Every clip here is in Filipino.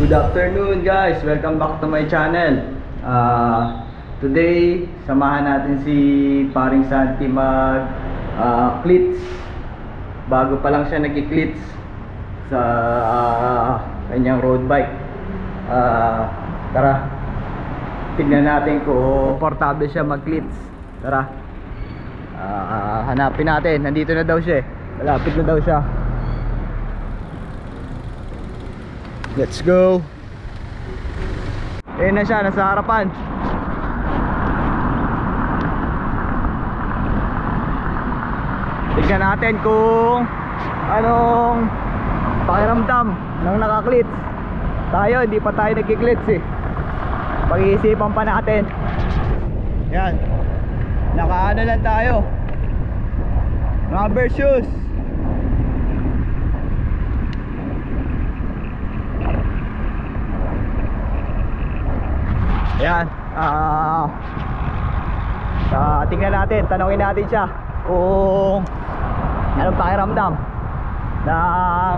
Good afternoon guys, welcome back to my channel. Today, samahan natin si Paring Santi mag cleats. Bago pa lang siya nagki-cleats sa kanyang road bike. Tara, tignan natin kung komportable siya mag-cleats. Tara, hanapin natin. Nandito na daw siya, malapit na daw siya. Let's go. Ayun na siya, nasa harapan. Tignan natin kung anong pakiramdam ng naka-clits. Tayo, hindi pa tayo nagki-clits eh. Pag-iisipan pa natin. Yan, naka-ano lang tayo, rubber shoes. Ayan, tingnan natin, tanongin natin siya kung anong pakiramdam na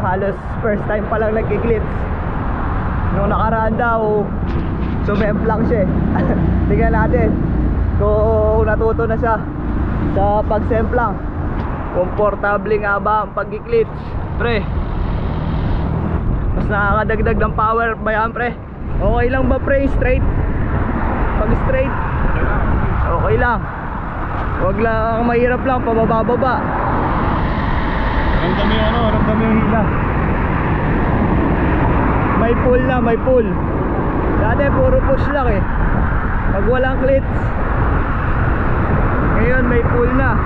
halos first time pa lang nagki-clips. Nung nakaraan daw sumemplang siya. Tingnan natin kung natuto na siya sa pagsemplang. Komportable nga ba ang pag-clips? Pre, mas nakakadagdag ng power ba yan, pre? Okay lang ba, pre, straight? Pag straight, okay lang. Huwag lang mahirap lang, pababa-baba. Ramdam yung ano, ramdam yung hila. May pull na, may pull. Dati puro push lang eh, pag walang clits. Ngayon may pull na.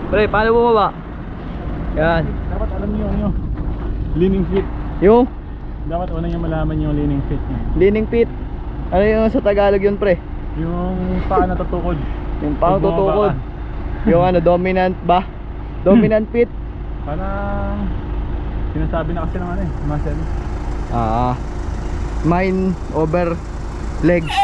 Pre, paano bumaba? Yan. Dapat alam niyo ano, leaning feet. Yung? Dapat una niyo malaman yung leaning feet niya. Leaning feet? Ano yung sa Tagalog yun, pre? Yung paa na tutukod. Yung paa tutukod. Yung ano, dominant ba? Dominant feet? Parang sinasabi na kasi ng ano eh, muscle. Mind over legs.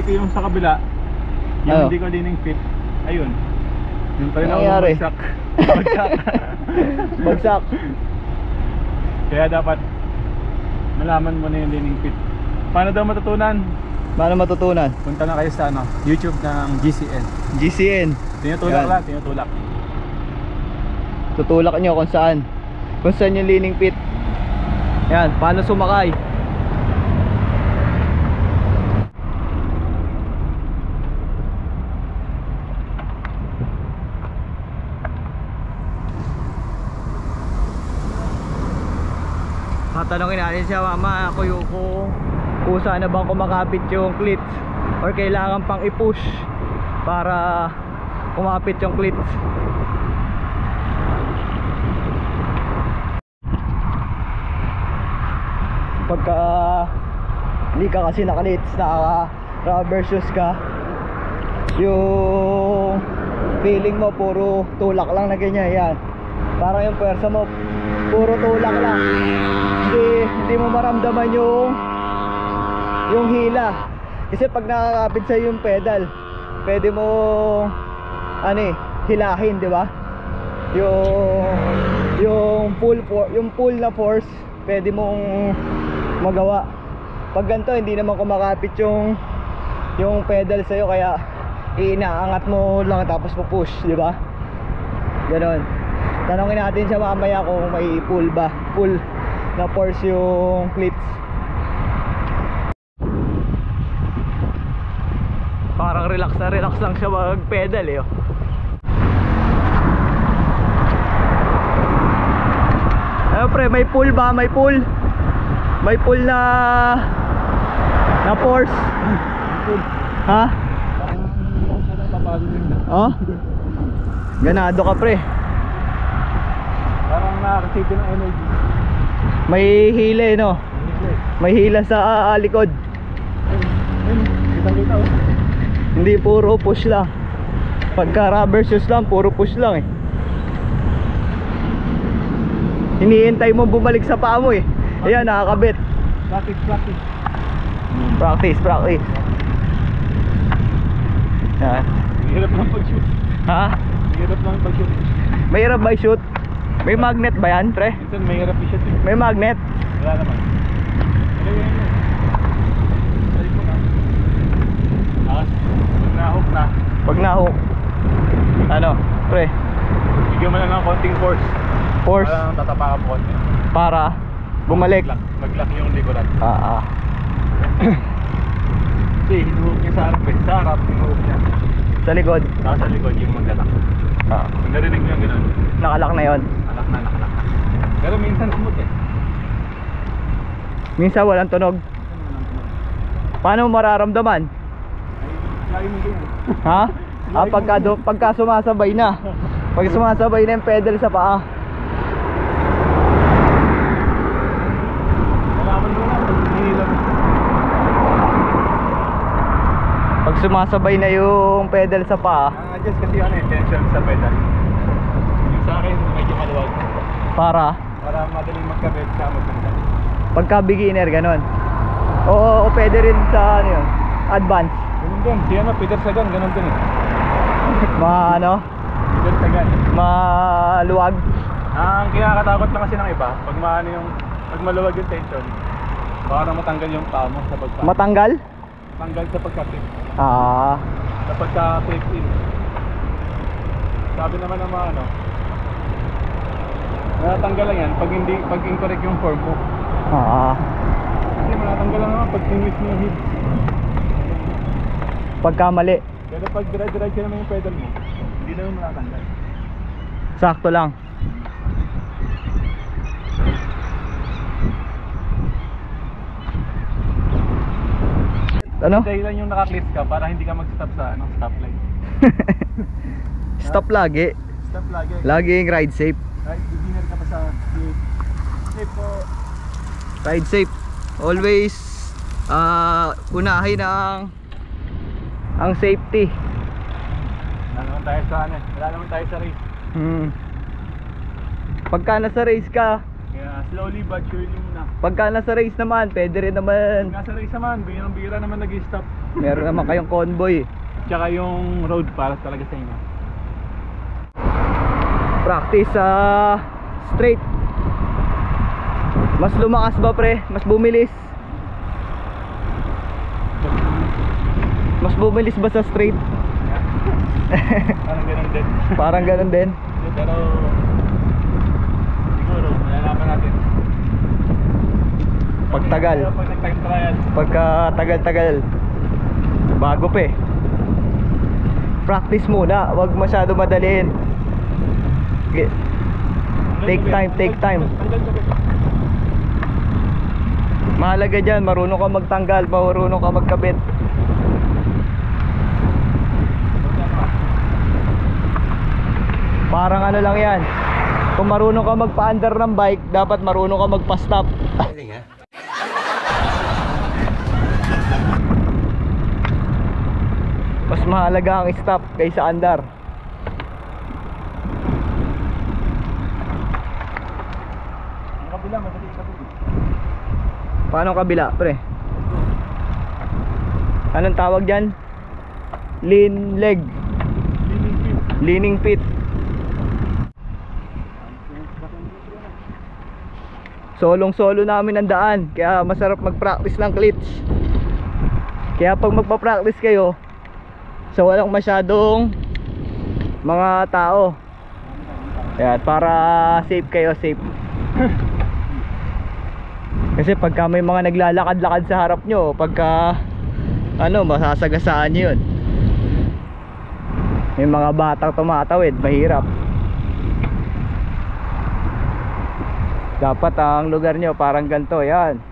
Yung sa kabila, yung hindi ko leaning feet, ayun. Yung pa rin ako bagsak. Bagsak. Kaya dapat malaman mo na yung leaning feet. Paano daw matutunan? Paano matutunan? Punta na kayo sa ano, YouTube ng GCN. GCN. Tinutulak lang, tinutulak. Tutulak nyo kung saan. Kung saan yung leaning feet. Yan, paano sumakay. Tatanungin natin siya, mama, kung saan na bang kumakapit yung clits or kailangan pang i-push para kumapit yung clits. Pagka hindi ka kasi naka-clits, naka rubber shoes ka, yung feeling mo puro tulak lang na ganyan. Yan, parang yung pwersa mo puro tulak lang, hindi mo maramdaman yung hila. Kasi pag nakakapit sa yung pedal, pwede mo ano hilahin, di ba? Yung pull na force pwede mong magawa. Pag ganito, hindi naman kumakapit yung pedal sa'yo, kaya inaangat mo lang tapos push, di ba? Ganon. Tanongin natin siya mamaya kung may pull ba, pull na force yung clits. Parang relax na relax lang siya mag pedal eh. Ano, pre, may pull ba? May pull? May pull na force? Ha? Oh? Ganado ka, pre. Parang nakakasiti ng energy. May hila eh, no? May hila sa likod. Kita-kita oh. Hindi puro push lang. Pagka rubber shoes lang, puro push lang eh. Hinihintay mo bumalik sa paa mo eh. Ayan, nakakabit. Practice, practice. Practice. Yan. Hirap lang pag-shoot. Ha? Hirap lang pag-shoot. Mahirap ba i-shoot? May magnet ba yan, pre? Minsan mahirap i-shoot eh. May magnet? Wala naman. Ilagay mo. Balik mo na. Tapos, pag na-hook na, Pag na-hook. Ano, pre? bigyan mo na ng konting force. Force Parang tatapakan mo konti. para bumalik. Mag-lock yung likuran. Ah. Kasi hinuhook niya sa harap eh. Sa harap, hinuhook niya. Sa likod. Tapos sa likod yung mag-lock. Pag narinig mo yung gano'n, Nakalak na yon. nakalak na. Pero minsan smooth eh. Minsan walang tunog. Paano mo mararamdaman? Lagi mo din. Ha? Pagka sumasabay na. Pag sumasabay na yung pedal sa paa. Nalaman mo na pag hinihilam. Pag sumasabay na yung pedal sa paa. Adjust kasi ano yung tension sa pedal. Yung sa akin, medyo maluwag. Para Madaling magkabit sa magkabit. pagka beginner ganon. O pwede rin sa ano yun, advance. Ganun din. Si ano, Peter Sagan, ganun din eh. Peter Sagan. Maluwag. Ang kinakatakot na kasi ng iba, pag maluwag yung tension, baka na matanggal yung paa mo sa pagpa. Matanggal? Tanggal sa pagka-clip. Sa pagka-clip in. Sabi naman ng mga ano, natanggal lang yan pag incorrect yung form mo. Kasi matatanggal lang naman pag tinwist mo yung hips. Pagkamali. Pero pag dire-diretso naman yung pedal mo, hindi naman matatanggal. Sakto lang. Ano? Dahilan yung naka-clip ka para hindi ka mag-stop sa stoplight. Stop lagi. Stop lagi. Laging ride safe. Right, beginner ka pa sa safe po. Ride safe. Always unahin ang safety. Wala naman tayo sa wala naman tayo sa race. Pagka nasa race ka, Kaya slowly but surely muna. pagka nasa race naman, pwede rin naman. Nasa race naman, bira naman nag-stop. Meron naman kayong convoy. Tsaka yung road para talaga sa inyo. Practice sa straight. Mas lumakas ba, pre? Mas bumilis? Mas bumilis ba sa straight? Parang ganun din. Parang ganun din. Pero siguro, malalaman natin. Pagtagal. Pag nag-time trial. Pagka tagal-tagal, bago pa eh. Practice muna, wag masyado madaliin. Take time. Mahalaga dyan, marunong ka magtanggal, marunong ka magkabit. Parang ano lang yan, kung marunong ka magpa-under ng bike, dapat marunong ka magpa-stop. Mas mahalaga ang stop kaysa andar. Ang kabila, madali ka din. Paano kabila, pre? Anong tawag dyan? Lean leg. Leaning feet. Solong-solo namin ang daan, kaya masarap mag-practice ng clits. Kaya pag magpa-practice kayo, so walang masyadong mga tao. Ayan, para safe kayo, safe. Kasi pagka may mga naglalakad-lakad sa harap nyo, pagka masasagasaan nyo yun. May mga batang tumatawid, mahirap. Dapat ang lugar nyo parang ganito, yan.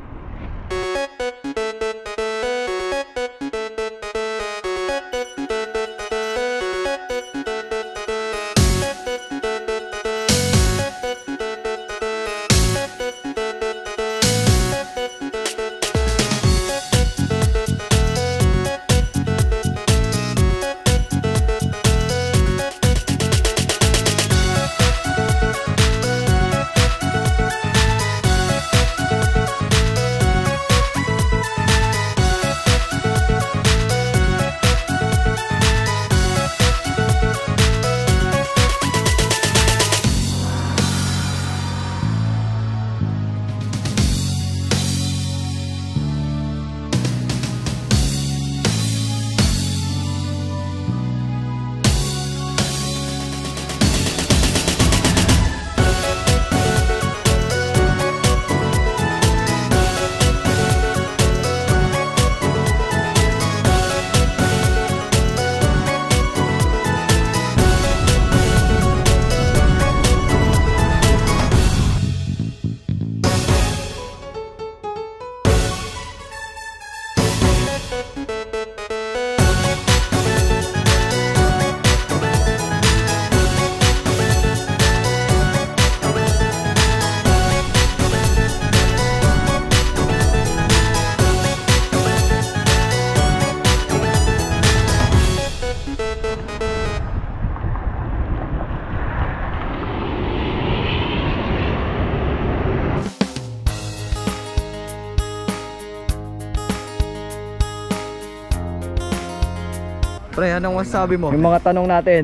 Pre, anong masasabi mo? Yung mga tanong natin.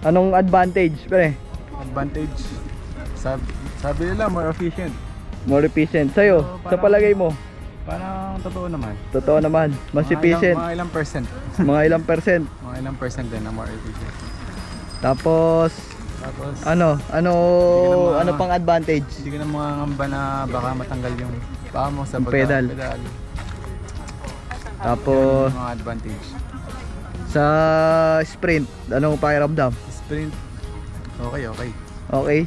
Anong advantage, pre? Advantage. Sabi nila, more efficient. More efficient. Sa'yo, sa palagay mo? Parang totoo naman. Totoo naman. Mas efficient. Mga ilang percent. Mga ilang percent. Mga ilang percent din na more efficient. Tapos, ano pang advantage? Hindi ka na mangangamba na baka matanggal yung paa mo sa Yung pedal. Tapos, yung mga advantage. sa sprint, anong pakiramdam? Sprint, okay. Okay,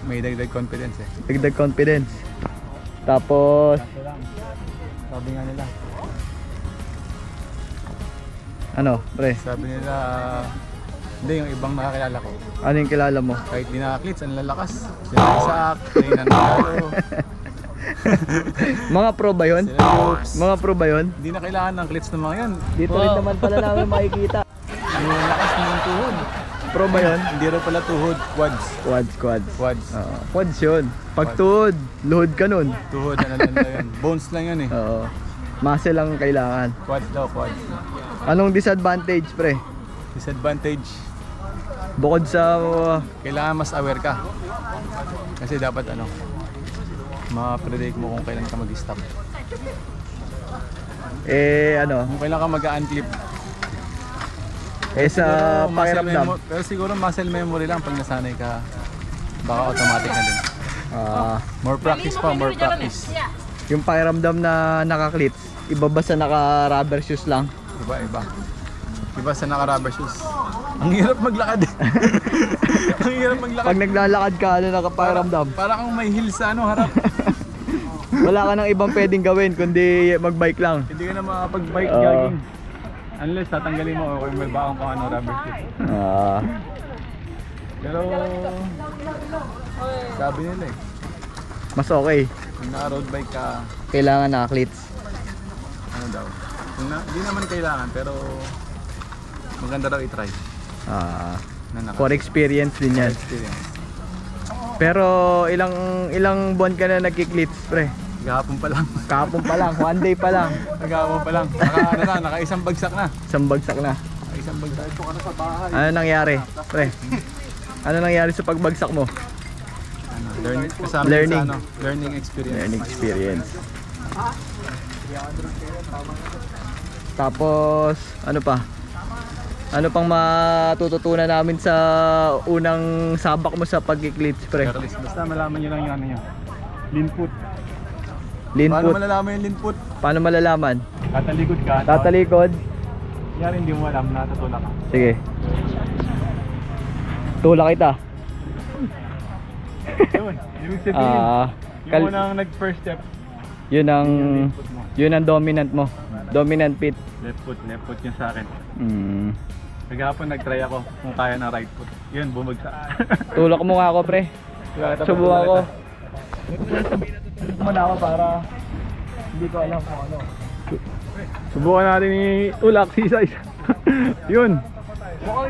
May dagdag confidence eh. dagdag confidence. Tapos, Kaso lang, sabi nga nila. ano, pre? Sabi nila, hindi, yung ibang nakakilala ko. Ano yung kilala mo? Kahit di nakaklits, ang lalakas. Sila Isaac, Ray Nandalo. Mga pro ba yun? Sila Lopes. Mga pro ba yun? Hindi na kailangan ng clits ng mga yan. Dito rin naman pala namin makikita. Ang lakas ng tuhod. Pro ba yun? Hindi rin pala tuhod, quads. Quads. Quads. Oo. Quads yun. Pagtuod, load ka nun. Tuhod, ano lang daw yun. Bones lang yun eh. Oo. Muscle lang kailangan. Quads daw, quads. Anong disadvantage, pre? Disadvantage, Bukod sa kailangan mas aware ka. Kasi dapat ano, ma-predict mo kung kailan ka mag-stop. Kung kailan ka mag-unclip. sa pakiramdam. Pero siguro muscle memory lang pag nasanay ka. Baka automatic na din. More practice pa, more practice. Yung pakiramdam na naka-clips, iba ba sa naka-rubber shoes lang? Iba sa naka-rubber shoes. Ang hirap maglakad. Ang hirap maglakad. Pag naglalakad ka, ano nakapakiramdam? Para kang may heels sa ano, harap. Wala ka nang ibang pwedeng gawin kundi mag-bike lang. Hindi ka na makapag-bike jogging. Unless tatanggalin mo o may baong kung ano rubber shoes. Pero sabi nila eh, Mas okay. kung naka-road bike ka, Kailangan naka-clips. ano daw. Hindi naman kailangan pero maganda daw i-try. For experience din yan. Experience. Pero ilang buwan ka na nagki-clips, pre? Gahapon pa lang. Kahapon pa lang, one day pa lang. Gahapon pa lang. Naka-isang bagsak na. Isang bagsak na. Isang bagsak. Ito ka na sa bahay. Ano nangyari, pre? Ano nangyari sa pagbagsak mo? Learning. Learning experience. Learning experience. Tapos, ano pa? Ano pang matututunan namin sa unang sabak mo sa pag-clips, pre? Basta malaman nyo lang yung ano nyo. Lean foot. Lean Paano foot. malalaman yung lean foot? Paano malalaman? Tatalikod ka. Tatalikod. Yan hindi mo alam, natutulak ka. Sige. Tulak kita. Yun, ibig sabihin. Yung unang nag-first step. Yun ang dominant mo. Dominant feet. Left foot yung sa akin. Naghapon nag-try ako kung kaya ng right foot. Yun, bumagsak. Tulak mo nga ako, pre. Subukan ko. Muna ako para hindi ko alam kung ano. Subukan natin ni Ulak C-size. Yun.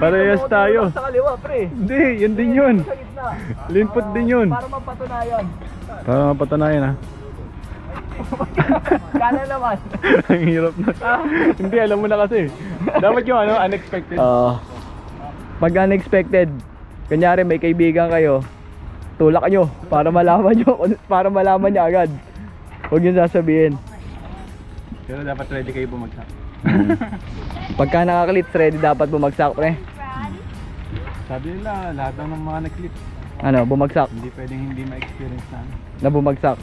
Parehas tayo. Sa kaliwa, pre. Hindi, yun din yun. Lean foot din yun. Para mapatunayan. Para mapatunayan ha. Kala naman. Ang hirap na. Hindi, alam mo na kasi. Dapat yung ano, unexpected. Pag unexpected, kunyari may kaibigan kayo, tulak nyo para malaman niya agad. Huwag yun sasabihin. Pero dapat ready kayo bumagsak. Pagka nakaklits, ready dapat bumagsak, pre. Sabi nila, lahat ng mga nag-clip, Ano, bumagsak. hindi pwedeng hindi ma-experience na. Na bumagsak.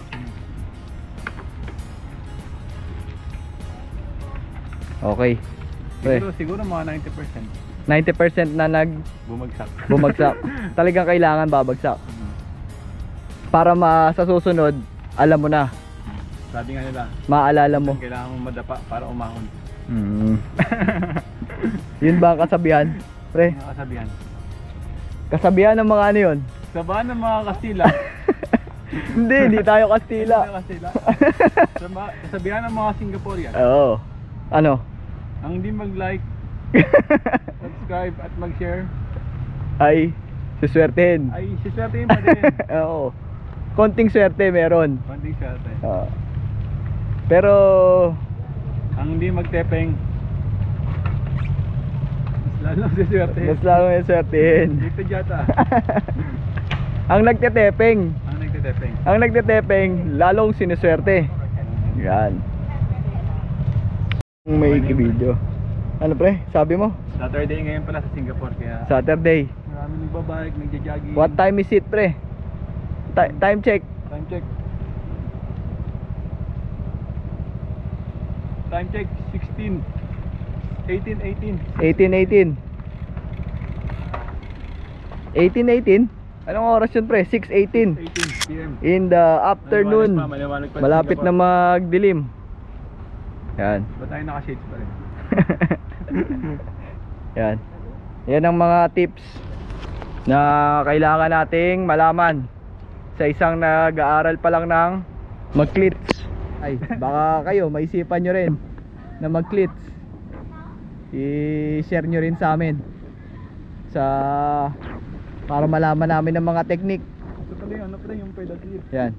Okay. Pre, Siguro mga 90% 90% na bumagsak. Talagang kailangan babagsak. Para sa susunod, alam mo na. Sabi nga nila, Maalala mo. kailangan mo madapa para umahon. Yun ba ang kasabihan? Pre, Yung kasabihan. kasabihan ng mga ano yun? Sabahan ng mga Kastila. Hindi tayo Kastila. Kastila. Kasabihan ng mga Singaporean. Oo. Ano? Ang hindi mag-like, subscribe at mag-share Ay, suswertehin. ay siswertein pa din. Oo. Konting swerte meron. Konting swerte. Pero Ang hindi magtepeng, Lalo si swerte. Mas lalo may swertihin. Dito diyata. Ang nagtetepeng. Ang nagtitepeng. Ang nagtetepeng, lalong sinuswerte. Yan. May video. Ano pre, sabi mo? Saturday ngayon pala sa Singapore kaya Saturday. maraming nagbabike, nagja-jogging. What time is it pre? Time check. Time check. Time check 16 18 18:18. 18:18? Anong oras yun pre? 6:18 18 PM. in the afternoon. Maliwanag pa, Malapit na magdilim. Yan. Ba't tayo naka-shades pa rin? Yan. Yan ang mga tips na kailangan nating malaman sa isang nag-aaral pa lang ng mag-clits. Ay, baka kayo maisipan nyo rin na mag-clits. I-share nyo rin sa amin para malaman namin ng mga technique. Ito pala yung ano pala yung pedal clip. Yan.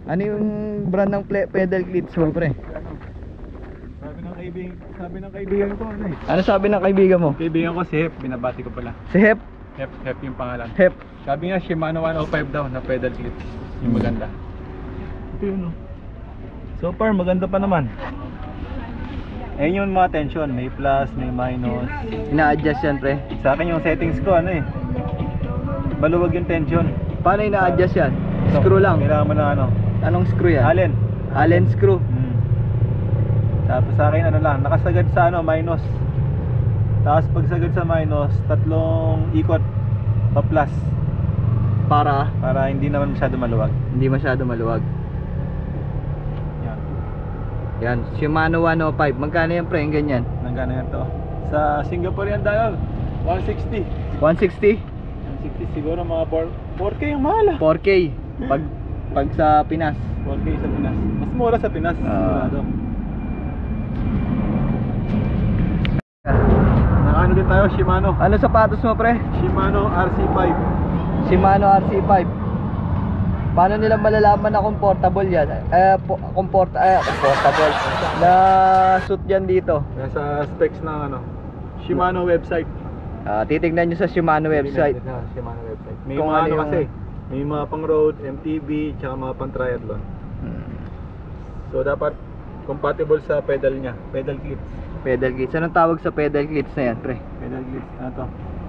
Ano yung brand ng pedal clips mo pre? Sabi ng kaibigan ko ano eh. Ano sabi ng kaibigan mo? Kaibigan ko si Hep, binabati ko pala. Si Hep? Hep yung pangalan. Hep. Sabi nga Shimano 105 daw na pedal clip. Yung maganda. Ito yun oh. So far maganda pa naman. Ayun yung mga tension, may plus, may minus. Ina-adjust yan pre. Sa akin yung settings ko ano eh. Maluwag yung tension. Paano ina-adjust yan? Screw lang. Kailangan mo ng ano. Anong screw yan? Allen. Allen screw. Tapos sa akin ano lang, nakasagad sa ano, minus. Tapos pagsagad sa minus, 3 ikot pa plus. Para Para hindi naman masyado maluwag. hindi masyado maluwag. Yan. Yan, Shimano 105. Magkano yan pre, yung ganyan? Nanggana yan to. Sa Singapore yan tayo, 160. 160? 160 siguro mga 4K yung mahal ah. 4K pag sa Pinas. 4K sa Pinas. Mas mura sa Pinas. Sigurado. Nakaano din tayo, Shimano. Ano sapatos mo pre? Shimano RC5. Shimano RC5. Paano nila malalaman na comfortable yan? Comfortable. Na suit yan dito. Nasa specs ng ano, Shimano website. Titignan nyo sa Shimano website. Shimano website. May Kung mga ano ano yung- kasi, may mga pang road, MTB, tsaka mga pang triathlon. So dapat compatible sa pedal niya, pedal clips. Pedal clips. Anong tawag sa pedal clips na yan pre? Pedal clips, ano to?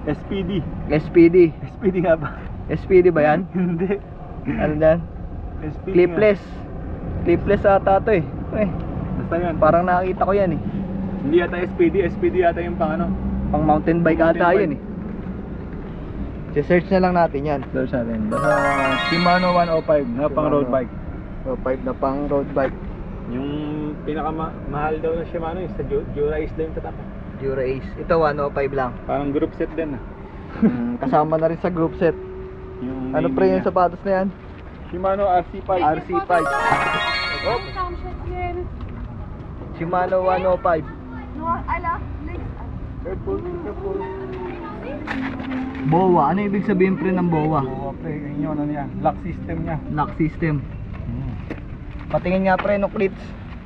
SPD. SPD. SPD nga ba? SPD ba yan? Hindi. Ano yan? SPD Clipless. Clipless ata to eh. Pre, Basta yan. parang nakakita ko yan eh. Hindi yata SPD, SPD yata yung pang ano. Pang mountain bike Mountain ata bike. yun eh. I-search na lang natin yan. Search natin. Basta Shimano 105 na pang road bike. So 5 na pang road bike. Yung pinakamahal daw ng Shimano is sa Dura-Ace daw yung tatak. Dura-Ace. Ito 105 lang. Parang group set din ah. Kasama na rin sa group set. Yung Ano pre yung sapatos na yan? Shimano RC5. RC5. Shimano 105. Careful. BOA. Ano ibig sabihin pre ng BOA? Oo, pre, yun ano yan. Lock system niya. Lock system. Patingin nga pre ng clips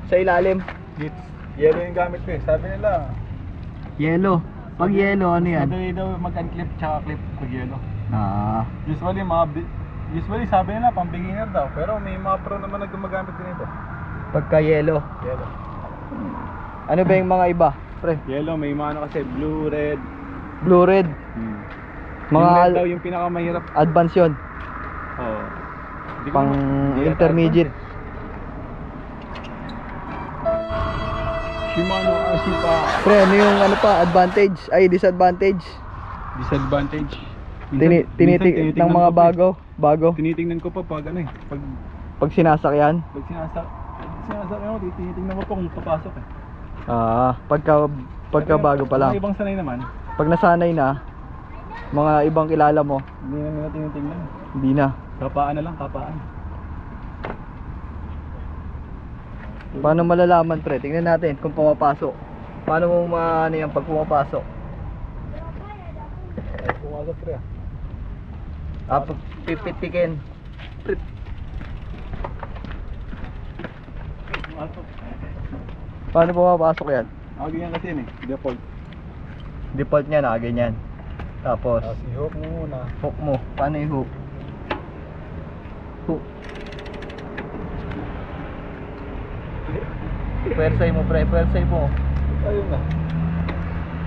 sa ilalim. It's yellow yung gamit ko eh. Sabi nila, Yellow. Pag yellow ano yan? madali daw mag-unclip tsaka clip pag yellow. Usually sabi nila pang beginner daw, pero may mga pro naman na gumagamit din ito. Pagka yellow. Yellow. Ano ba yung mga iba? Pre, Yellow, may mga ano kasi blue, red. blue red. Yung red Mga daw yung pinakamahirap. advance yun. Oo. Hindi ko Pang hindi yata intermediate. advance eh. Shimano RC5. Pre, ano yung ano pa? Advantage? Ay, disadvantage? Disadvantage. Tinitig ng mga bago. Tinitingnan ko pa pag ano eh. Pag sinasakyan. Pag sinasakyan mo, tinitingnan mo pa kung papasok eh. Pagka bago pa lang. Mga ibang sanay naman, Pag nasanay na, mga ibang kilala mo, hindi na nila tinitingnan. hindi na. Kapaan na lang, kapaan. Paano malalaman pre? Tingnan natin kung pumapasok. Paano mo maano yan pag pumapasok? Pumasok pre ah. Pag pipitikin. Pumasok. Paano pumapasok yan? Ako ganyan kasi yun eh, default. default niya nakaganyan. Tapos Tapos i-hook mo muna. hook mo. Paano i-hook? Hook. Pwersay mo pre, pwersay mo. Ayun na.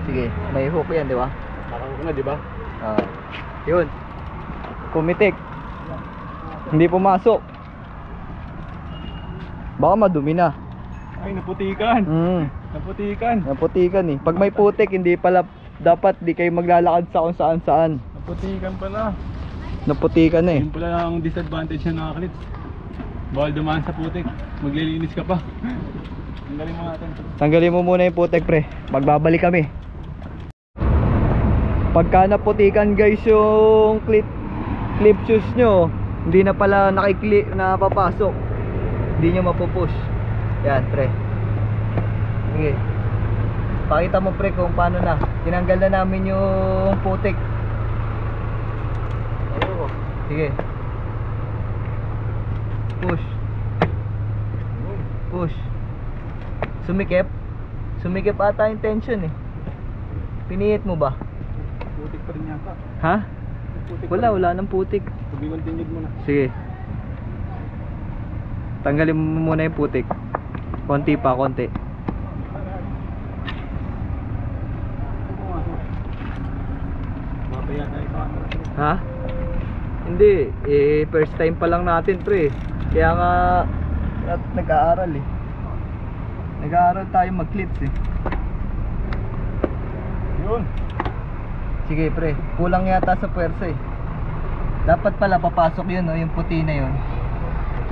Sige, may hook yan, di ba? Nakahook na, di ba? Yun. Pumitik. Hindi pumasok. Baka madumi na. Ay, naputikan. Naputikan. Naputikan eh. Pag may putik, hindi pala dapat di kayo maglalakad sa kung saan saan. Naputikan pala. Naputikan na eh. Yun pala ang disadvantage ng nakaklits. Bawal dumaan sa putik. Maglilinis ka pa. Tanggalin mo natin. Tanggalin mo muna yung putik pre. Magbabalik kami. Pagka naputikan guys yung clip shoes nyo, hindi na pala napapasok. Hindi nyo mapupush. Yan pre. Sige. Pakita mo pre kung paano na. Tinanggal na namin yung putik. Oo. Sige. Push. Push. Sumikip. Sumikip ata yung tension eh. Pinihit mo ba? Putik pa rin yata. Ha? Putik Wala nang putik. Pag-continued mo na. Sige. Tanggalin mo muna yung putik. Konti pa, konti. Mapaya tayo pa. Ha? Hindi, first time pa lang natin pre. Kaya nga nag-aaral eh. Nag-aaral tayo mag-clips eh. Yun. Sige pre, kulang yata sa puwersa eh. Dapat pala papasok yun, no? Yung puti na yun.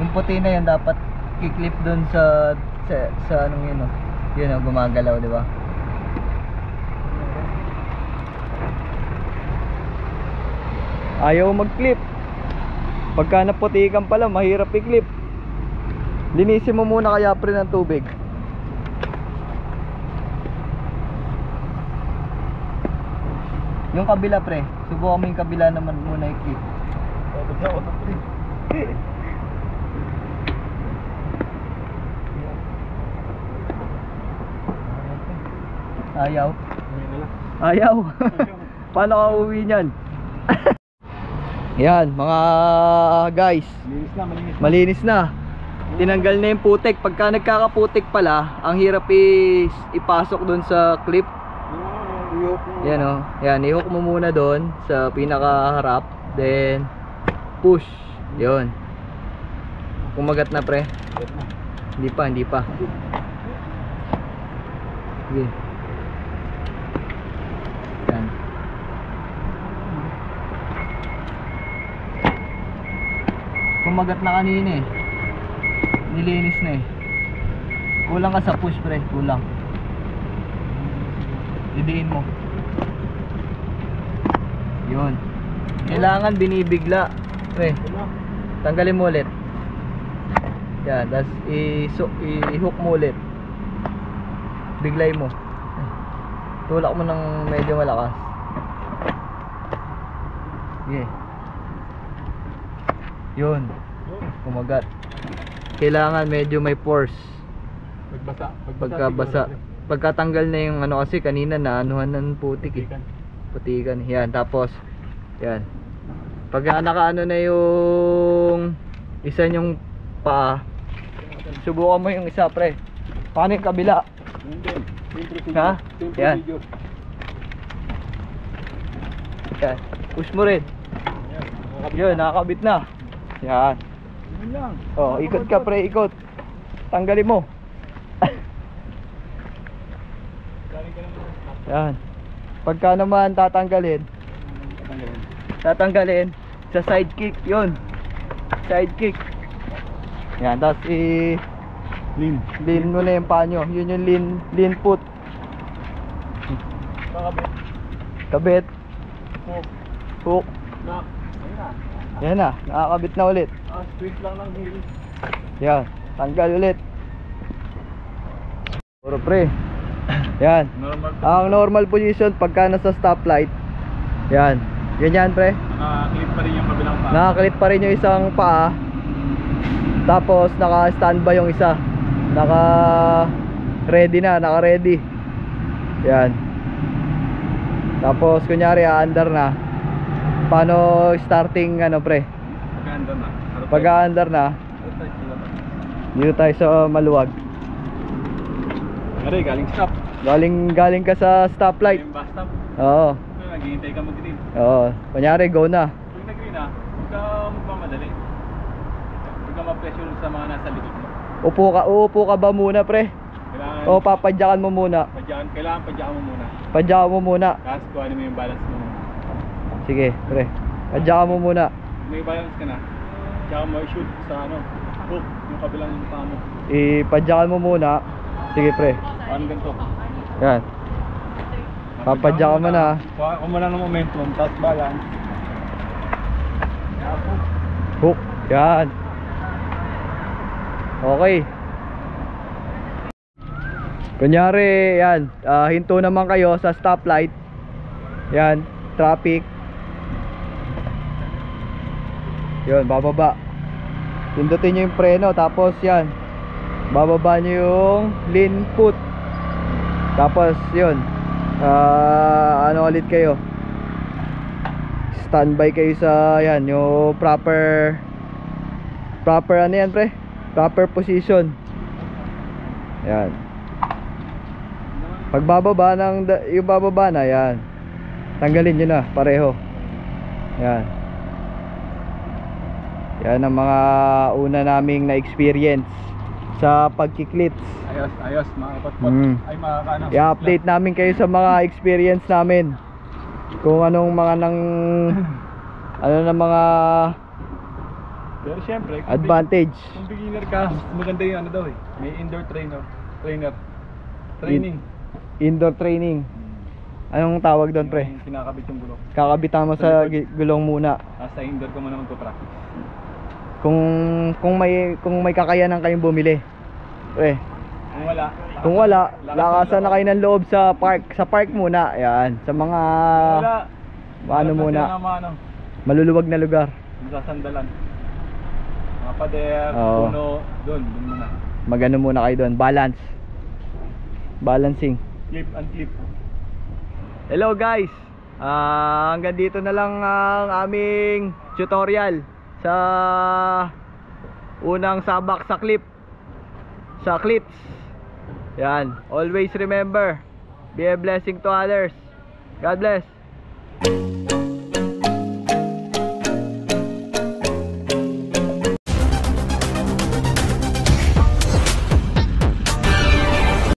Yung puti na yun dapat kiklip doon sa anong yun, no? Yun, no? Gumagalaw, di ba? Ayaw mag-clip. Pagka naputikan pala, mahirap i-clip. Linisin mo muna kaya pre ng tubig. Yung kabila pre, subukan mo yung kabila naman muna i-clip. Tapos na ako pre. Ayaw. Ngayon na lang. Ayaw. Paano ka uwi niyan? Yan mga guys, Malinis na, malinis na. malinis na. Tinanggal na yung putik. Pagka nagkakaputik pala, ang hirap ipasok doon sa clip. I-hook mo. Yan o. Yan, i-hook mo muna doon sa pinakaharap. Then push. Yun. Kumagat na pre. Hindi pa, hindi pa. Sige. Yan. Kumagat na kanina eh. Nilinis na eh. Kulang ka sa push pre, kulang. Idiin mo. Yun. Kailangan binibigla pre. Tanggalin mo ulit. Yan, tas i-hook mo ulit. Biglay mo. Tulak mo ng medyo malakas. Yeah. Yun. Kumagat. Kailangan medyo may force. Pagbasa. Pagkabasa. Pagkatanggal na yung ano kasi kanina na anuhan ng putik eh. Putikan. Yan, tapos yan. Pag nakaano na yung isa yung paa, subukan mo yung isa pre. Paano yung kabila? Ha? Yan. Yan. Push mo rin. Yun, nakakabit na. Yan. Yun lang. Oh, ikot ka pre, ikot. Tanggalin mo. Yan. Pagka naman tatanggalin sa side kick, yun. Side kick. Yan, tapos lean mo na yung paa nyo. Yun yung lean foot. Kabit. Hook. Yan na, nakakabit na ulit. Squeeze lang ng heel. Yan, tanggal ulit. Puro pre. Yan. Normal. Ang normal position pagka nasa stoplight. Yan. Ganyan pre. Naka-clip pa rin yung kabilang paa. Nakakalit pa rin yung isang paa. Tapos naka-standby yung isa. Naka-ready na, naka-ready. Yan. Tapos kunyari under na. Paano starting ano pre? Maganda na. Pag under na, dito tayo sa maluwag. Aray, galing stop. Galing ka sa stoplight. Yung bus stop. Oo. Naghihintay ka mag-green. Oo. Kunyari go na. Pag nag-green na, huwag ka magmamadali. Huwag ka ma-pressure sa mga nasa likod mo. Uupo ka ba muna pre? Kailangan, O papadyakan mo muna? kailangan padyakan mo muna. Padyakan mo muna. Tapos kuha mo yung balance mo. Sige pre, padyakan mo muna. May balance ka na. Tsaka mo i-shoot sa ano, hook, yung kabilang yung paa mo. Ipadyakan mo muna. Sige pre. Parang ganito. Yan. Papadyakan mo na. Kuha mo na ng momentum, tapos balance. Hook. Yan. Okay. Kunyari, yan. Hinto naman kayo sa stoplight. Yan. Traffic. Yun, bababa. Pindutin nyo yung preno. Tapos yan. Bababa nyo yung lean foot. Tapos yun. Ano ulit kayo? Standby kayo sa yan. Yung proper ano yan pre? Proper position. Yan. Pagbababa ng yung bababa na yan. Tanggalin nyo na pareho. Yan. Yan ang mga una naming na experience sa pagkiklits. Ayos, mga potpot. Ay, mga ano. I-update namin kayo sa mga experience namin. Kung anong mga ano na mga Pero syempre, advantage. Kung beginner ka, maganda yung ano daw eh. May indoor training. Indoor training. Anong tawag doon pre? Yung kinakabit yung gulong. Kakabitan mo sa gulong muna. Sa indoor ka muna magpa-practice. Kung may kakayanan kayong bumili. Pre. Kung wala, lakasan na kayo ng loob sa park muna. Ayan, sa mga ano muna. Maluluwag na lugar. Sasandalan. Mga pader, Oo. puno, doon muna. Magano muna kayo doon, balancing. Clip and clip. Hello guys. Hanggang dito na lang ang aming tutorial sa unang sabak sa clips. Yan. Always remember, be a blessing to others. God bless.